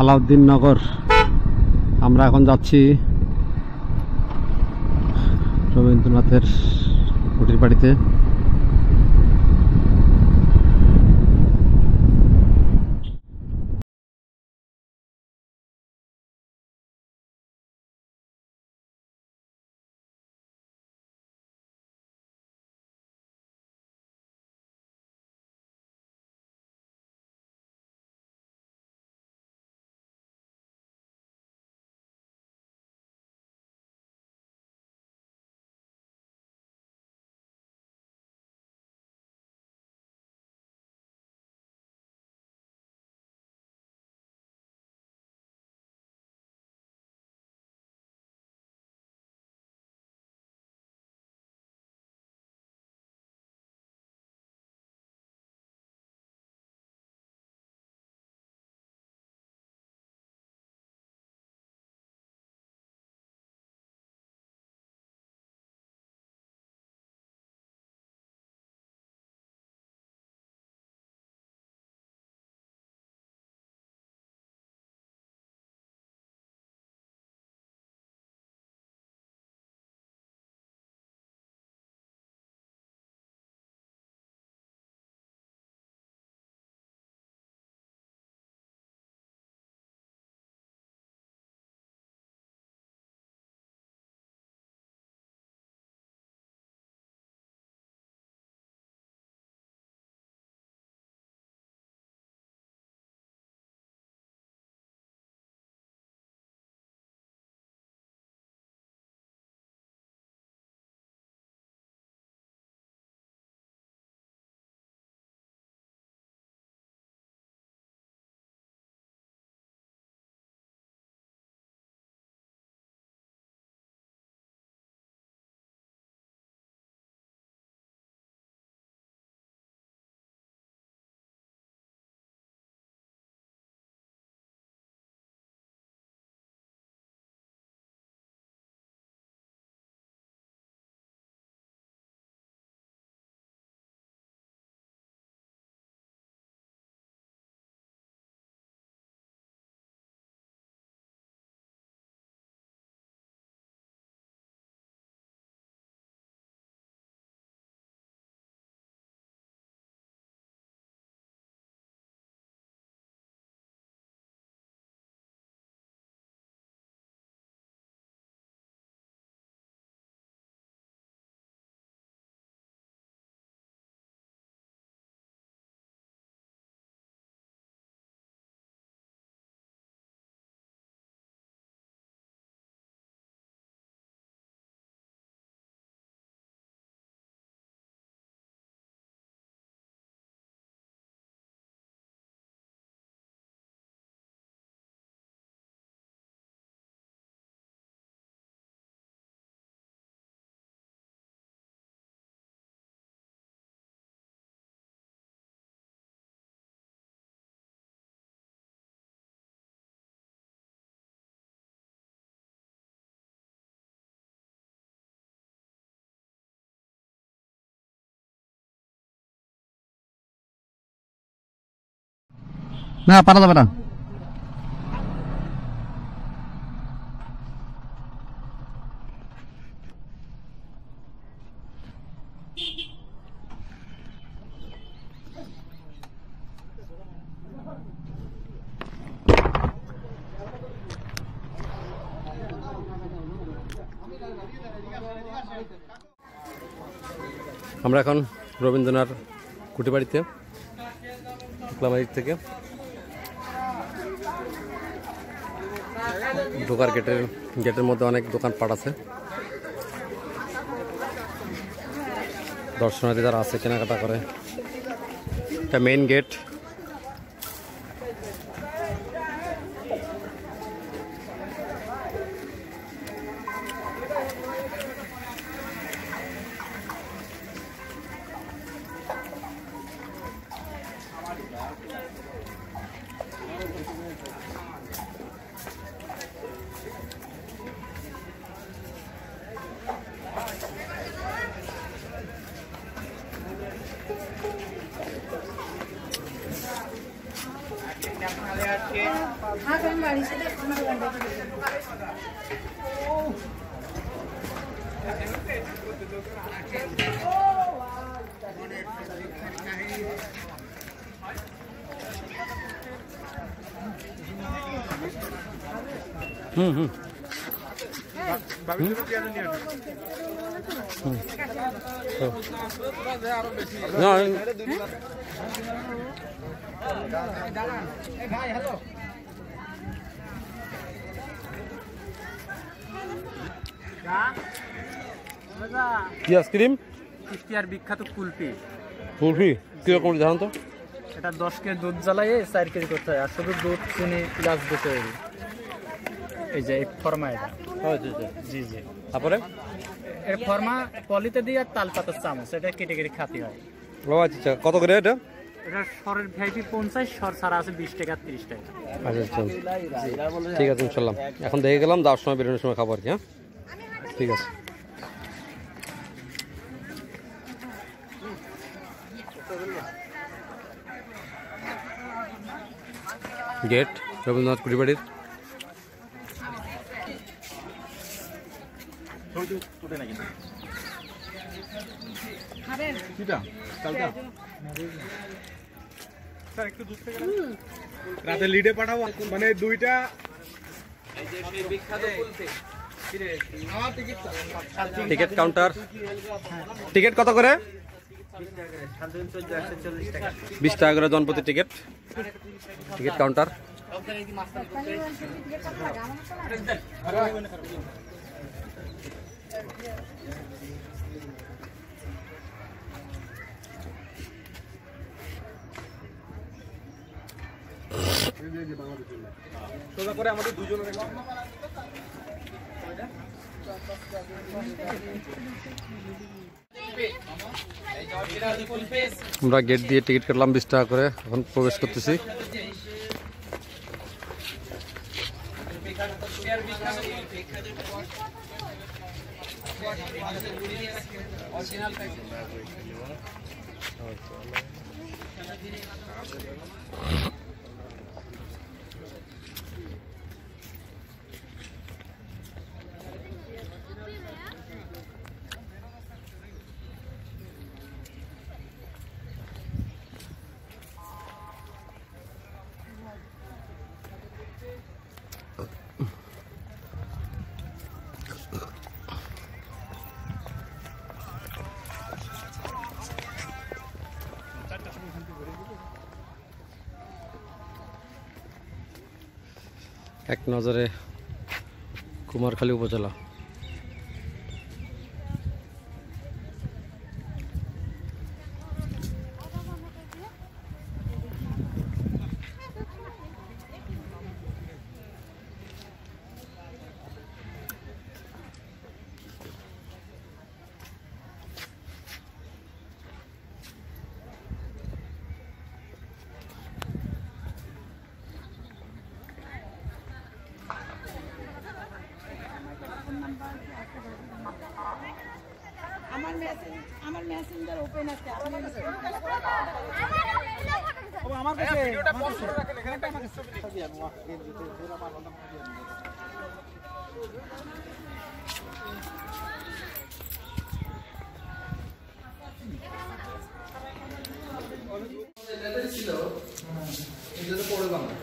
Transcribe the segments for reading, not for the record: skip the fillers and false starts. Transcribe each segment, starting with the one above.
আলাউদ্দিন নগর। আমরা এখন যাচ্ছি রবীন্দ্রনাথের কুটির বাড়িতে। না, পারা যাবে না। আমরা এখন রবীন্দ্রনাথ কুটি বাড়িতে থেকে ঢোকার গেটের মধ্যে অনেক দোকানপাট আছে। দর্শনার্থী যারা আছে কেনাকাটা করে। এটা মেইন গেট। কি আইসক্রিম? কুষ্টিয়ার বিখ্যাত কুলফি। কুলফি কিরকম জানো তো? এটা 10 কেজি দুধ জ্বালাইয়ে 4 কেজি করতে হয়, আর শুধু দুধ চিনি প্লাস দিয়ে তৈরি। এই যে এই ফর্মা এটা। জি জি। তারপরে এর ফর্মা পলিতে দিয়ে আর তাল পাতার চামচ, এটা কেটে কেটে খাতে হয়। ও আচ্ছা, কত করে এটা? এটা সরের ভিআইপি 50, সর ছাড়া আছে 20 টাকা 30 টাকা। আচ্ছা ঠিক আছে ইনশাল্লাহ। এখন দেখে গেলাম, যাওয়ার সময় বেরোনোর সময় খাবো আর কি। হ্যাঁ ঠিক আছে। গেট রবীন্দ্রনাথ কুড়িবাড়ির। রাতে লিডে পাঠাবো, মানে দুইটা টিকিট কাউন্টার। টিকিট কত করে? 20 টাকা করে জনপ্রতি টিকিট। Ticket counter. সোজা করে আমাদের দুজনের আমরা গেট দিয়ে টিকিট কাটলাম 20 টাকা করে, এখন প্রবেশ করতেছি। এক নজরে কুমারখালী উপজেলা। আমার মেসেঞ্জার ওপেন আছে। আমার কাছে ভিডিওটা পজ করে রাখেন, এখানে টাইম আছে। ছিল এটা তো পড়ে বাংলা।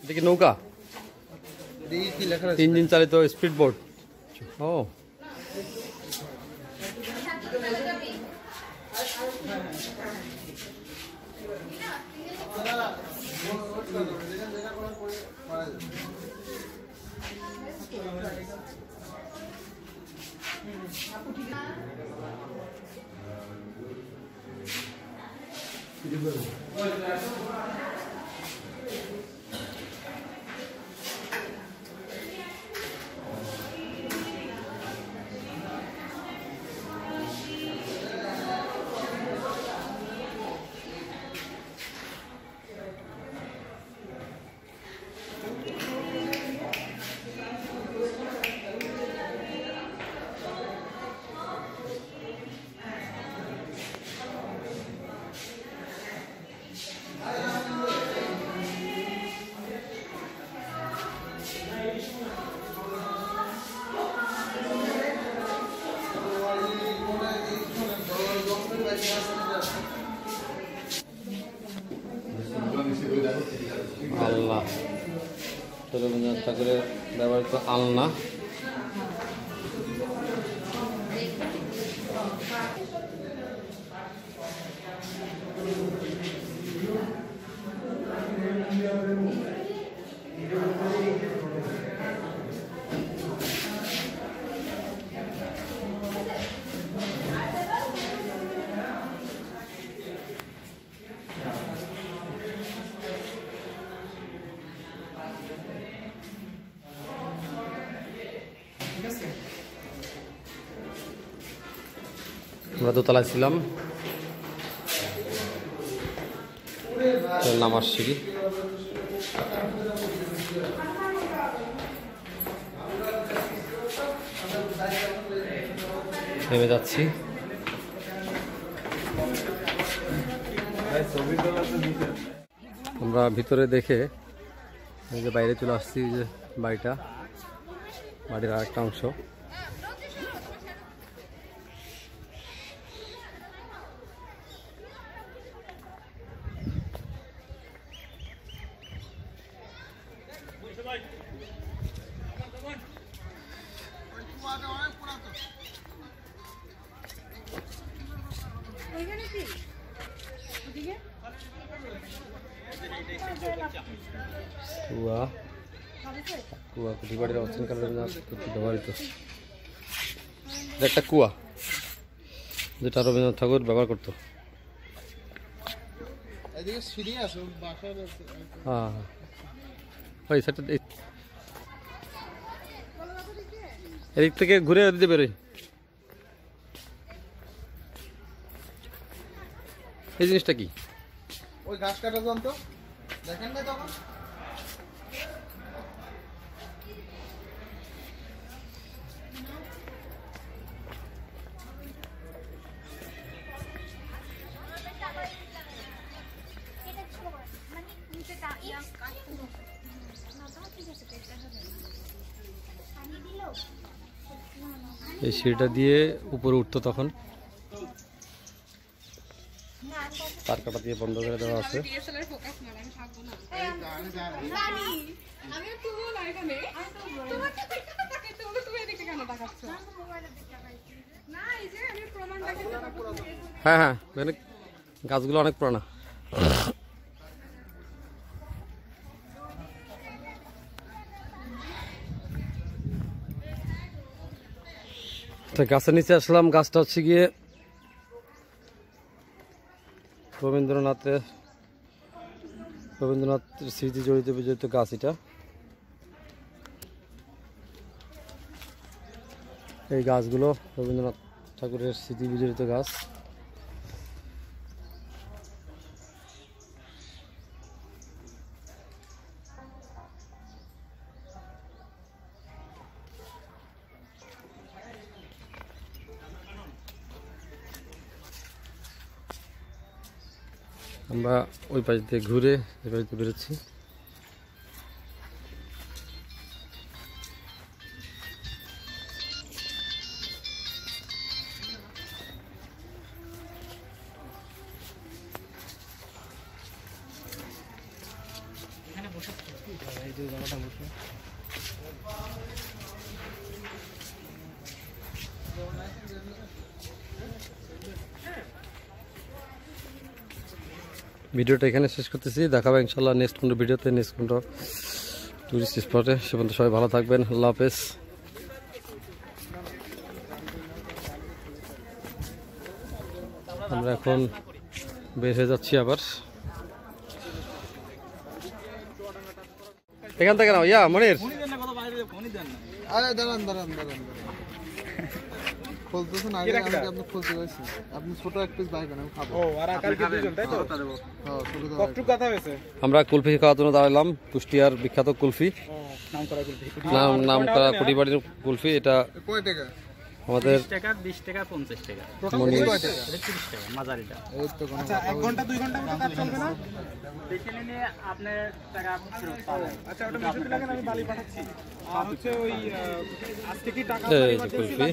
দেখি নৌকা, 3 দিন চালিত স্পিড বোট। ও আলনা, রবীন্দ্রনাথ ঠাকুরের ব্যবহৃত আলনা। আমরা দোতলায় ছিলাম, নামার সিঁড়ি। নেমে যাচ্ছি। আমরা ভিতরে দেখে এই যে বাইরে চলে আসছি, যে বাড়িটা, বাড়ির আরেকটা অংশ। কুয়া, কুয়া কুঠিবাড়ির অবস্থানকালে ব্যবহৃত একটা কুয়া, যেটা রবীন্দ্রনাথ ঠাকুর ব্যবহার করতো। হ্যাঁ, ওই সাইডটা এদিক থেকে ঘুরে দিতে বেরোই। এই জিনিসটা কি? ওই ঘাস কাটা যন্ত্র দেখেন না তখন? এই সিঁড়িটা দিয়ে উপরে উঠতো তখন, তার কাটা দিয়ে বন্ধ করে দেওয়া আছে। হ্যাঁ হ্যাঁ, গাছগুলো অনেক পুরানা। গাছের নিচে আসলাম। গাছটা হচ্ছে গিয়ে রবীন্দ্রনাথের স্মৃতি জড়িত বিজড়িত গাছ। এটা এই গাছগুলো রবীন্দ্রনাথ ঠাকুরের স্মৃতি বিজড়িত গাছ। আমরা ওই পাশ দিয়ে ঘুরে এই পাশ দিয়ে বেরোচ্ছি। ভিডিওটা এখানে শেষ করতেছি। দেখাবো ইনশাল্লাহ নেক্সট কোনো ভিডিওতে, নেক্সট কোনো টুরিস্ট স্পটে। সে পর্যন্ত সবাই ভালো থাকবেন। আল্লাহ হাফেজ। আমরা এখন বের হয়ে যাচ্ছি আবার এখান থেকে। না ইয়া মনির, আরে দাঁড়ান দাঁড়ান দাঁড়ান খুলতেছেন আগে, আমি আপনি খুলতে গেছি। আপনি ছোট এক পিস বাইক আমি খাবো। ও আর কালকে দুজন তাই তো? হ্যাঁ, কতটুকু কথা হয়েছে? আমরা কুলফি খাওয়ার জন্য দাঁড়ালাম। কুষ্টিয়ার বিখ্যাত কুলফি, নাম করা কুঠিবাড়ির কুলফি। এটা কয় টাকা? আমাদের 20 টাকা 50 টাকা। মনির 30 টাকা মাঝারিটা। আচ্ছা 1 ঘন্টা 2 ঘন্টার মতো কাজ চলবে না? দেখে নিলে আপনার টাকা ফেরত পাবেন। আচ্ছা ওটা মেসেজ লাগেন, আমি বালি পাঠাচ্ছি। আর হচ্ছে ওই আজকে কি টাকা এই যে কুলফি।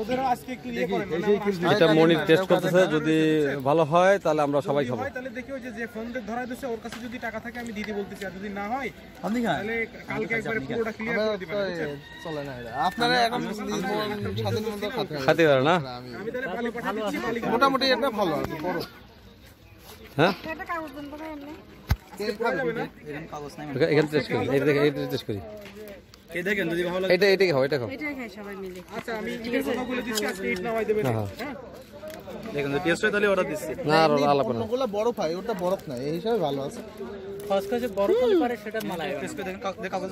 ওদেরও আজকে একটু ইয়ে করেন এটা মনির টেস্ট করতেছে, যদি ভালো হয় তাহলে আমরা সবাই খাবো। তাহলে দেখি ওই যে ফোন দিয়ে ধরাই দিচ্ছে ওর কাছে যদি টাকা থাকে আমি দিতে বলতেছি, আর যদি না হয় তাহলে কালকে একবারে পুরোটা ক্লিয়ার করে দিবেন। চলে না আপনারা এখন স্বাধীন মতো খেতে পারে না। আমি তাহলে পালি পাঠিয়ে দিচ্ছি, পালি মোটামুটি এটা ভালো আছে বড়। হ্যাঁ এটা কাগজ দেন তো এমনি এখানে টেস্ট করি, এই টেস্ট করি। এই দেখেন যদি ভালো এটা খাও, এটা খাও। এটাই খাই সবাই মিলে। আচ্ছা আমি কথা বলে দিচ্ছি, আজকে ইট নামাই দেবেন। হ্যাঁ। দেখেন যদি টেস্ট হয় তাহলে অর্ডার দিচ্ছি। না আর আলাপ না, ওগুলা বরফ হয়, ওটা বরফ না, এই হিসাবে ভালো আছে। খসখসে বড় হলে পারে সেটা মালাই টেস্ট করে দেখেন কাগজ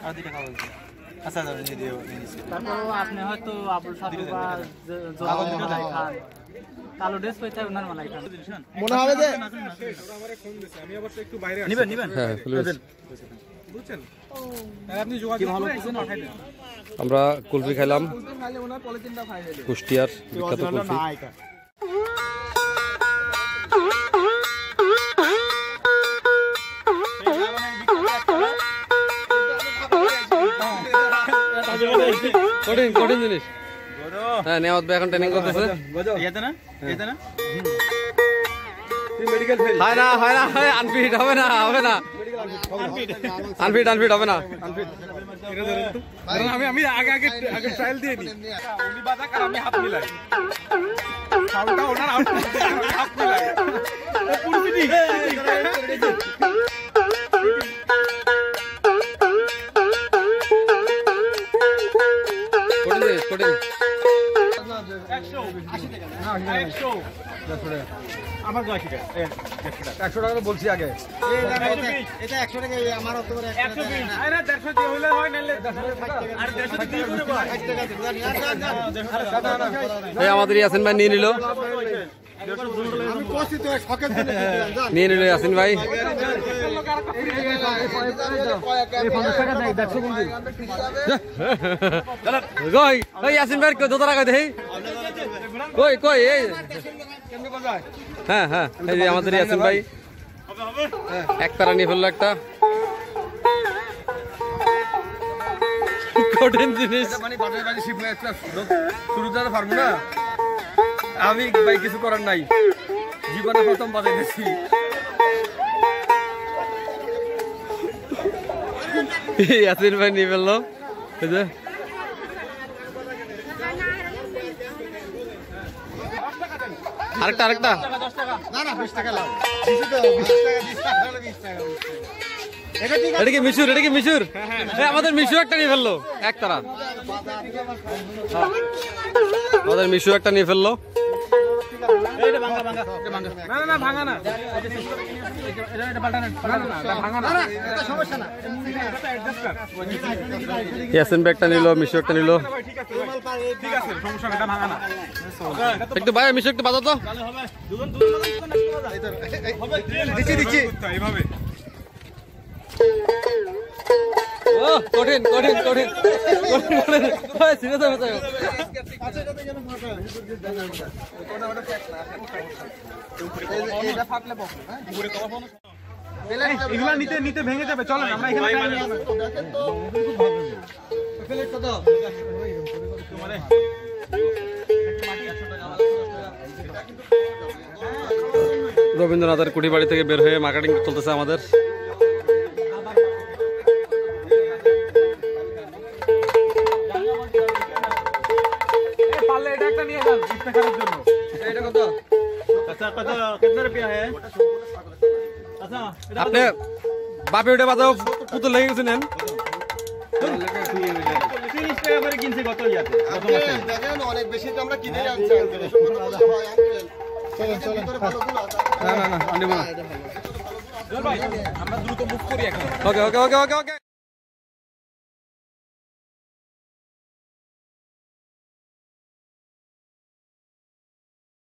আর দুইটা কাগজ। আচ্ছা দাদা দিয়ে দিও। তারপর আপনি হয়তো আবুল সাদু বা কাগজ দিতে যাই খান, কালো ড্রেস পরে ওনার মালাই খান মনে হবে যে আমারে ফোন দিছে, আমি অবশ্য একটু বাইরে আছি। নিবেন হ্যাঁ প্লিজ। বুঝছেন? তাহলে আপনি যোগাযোগ করে এসে পাঠাই দেন। আমরা কুলফি খাইলাম, খাইলে ওনার পলিথিনটা ফাইনাল কুষ্টিয়ার বিখ্যাত কুলফি। কঠিন জিনিস। হ্যাঁ নেওয়াত ভাই এখন ট্রেনিং করতেছে। হয় না আনফিট হবে না আনফিট হবে না। আমি আগে ট্রায়াল দিয়ে দিই। উনি বাজা কার আমি হাত মিলাই। সাউন্ডটা ওনার হাত মিলাই। ও পুরোটি কঠিন। 100 আমার 80 টাকা 100 টাকা বলছি আগে। এটা 100 টাকা আমার অত করে 120 আরে 150 দিয়ে হইলে হয় নালে আর 150 দিয়ে করে ভাই 60 টাকা দেন। এই আমাদের ইয়াসিন ভাই নিয়ে নিল, আমি কষ্ট তো শখের জন্য দিলাম জান। নিয়ে নিল ইয়াসিন ভাই। কই ওই ইয়াসিন ভাই কত টাকা দেই? কই এই হ্যাঁ এই যে আমাদের ইয়াসিন ভাই এক তারা নিয়ে ফেললো একটা। কঠিন জিনিস, শুরুতে পারবো না আমি ভাই, কিছু করার নাই, জীবনে প্রথম বাজে দিচ্ছি। ইয়াসিন ভাই নিয়ে ফেললো, আরেকটা না 20 টাকা লাও। 20 টাকা 20 টাকা 20 টাকা। এটা কি মিশুর? আমাদের মিশু একটা নিয়ে ফেললো এক তারা, আমাদের মিশু একটা নিয়ে ফেললো। না ভাঙা না, ইয়াসিন ভাই একটা নিল, মিশু একটা নিল। ঠিক আছে সমস্যা না, এটা ভাঙা না। একটু ভাই মিশু একটু বাজাও তো। দিচ্ছি এইভাবে। ও কঠিন সিরিয়াস হয়ে যাবে। এগুলা নিতে ভেঙে যাবে, চলেন আমরা এখানে রবীন্দ্রনাথের কুটি বাড়ি থেকে বের হয়ে মার্কেটিং চলতেছে আমাদের। পারলে এটা একটা নিয়ে যান ইফতারের জন্য। এটা কত? আচ্ছা কত কিতনা রুপিয়া है? আচ্ছা আপনি বাপে উঠে বাজাও, পুতুল লেগে গেছে নেন। 30 টাকা করে কিনছে গত ইয়াতে। দেখেন অনেক বেশি তো আমরা কিনে আনছি আঙ্কেল। চলেন না আনবো না। আমরা দ্রুত মুভ করি এখন। ওকে